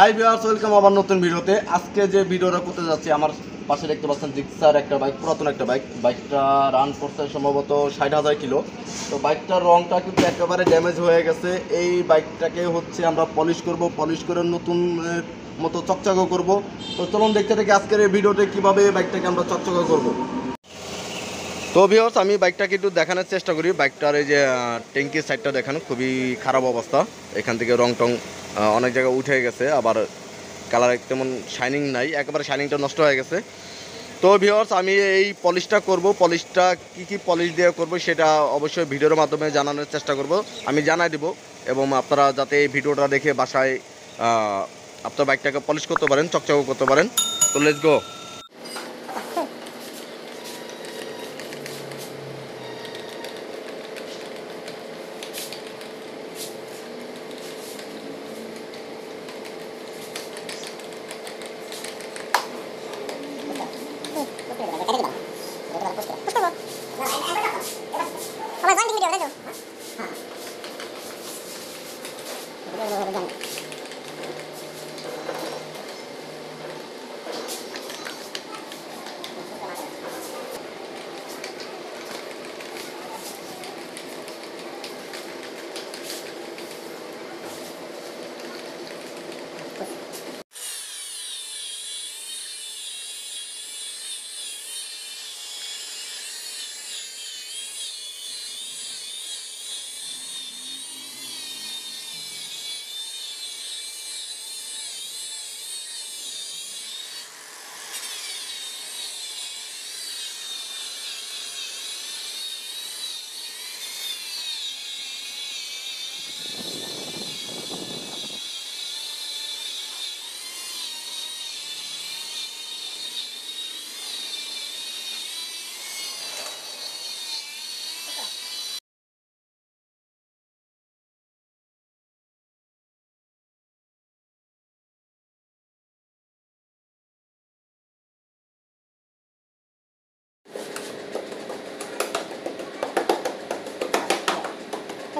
Hi viewers, welcome আমার নতুন ভিডিওতে। আজকে যে ভিডিওটা করতে যাচ্ছি, আমার পাশে দেখতে পাচ্ছেন জিক্সার একটা বাইক, পুরাতন একটা বাইক। বাইকটা রান করছে সম্ভবত 60,000 কিলো। তো বাইকটার রংটা কিন্তু একেবারে ড্যামেজ হয়ে গেছে। এই বাইকটাকে হচ্ছে আমরা পলিশ করে নতুন মতো চকচকে করব। তো চলুন দেখতে দেখে আজকের এই ভিডিওতে কীভাবে বাইকটাকে আমরা চকচকে করব। তো ভিউয়ার্স, আমি বাইকটাকে একটু দেখানোর চেষ্টা করি। বাইকটার এই যে ট্যাঙ্কির সাইডটা দেখানো খুবই খারাপ অবস্থা। এখান থেকে রং টং অনেক জায়গায় উঠে গেছে, আবার কালার তেমন শাইনিং নাই, একেবারে শাইনিংটা নষ্ট হয়ে গেছে। তো ভিউয়ার্স, আমি এই পলিশটা করব। পলিশটা কি পলিশ দিয়ে করব সেটা অবশ্যই ভিডিওর মাধ্যমে জানানোর চেষ্টা করব, আমি জানাই দেব। এবং আপনারা যাতে এই ভিডিওটা দেখে বাসায় আপনার বাইকটাকে পলিশ করতে পারেন, চকচকে করতে পারেন। তো লেটস গো।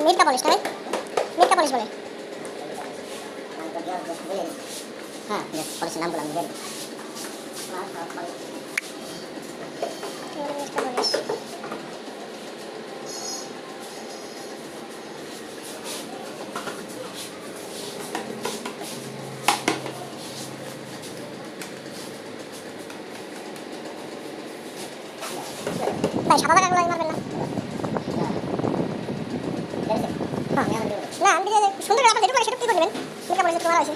মিল্কা পলিশ না, মিল্কা পলিশ বলে। হ্যাঁ, পলিশের নাম বললাম। ভাই সাদা টাকাগুলো মারবেন না। না, আমি সুন্দর করে আপনার যেটুকু সেটুকু কি করে নেবেন। মিল্কা পলিশ একটু মারা হয়েছে।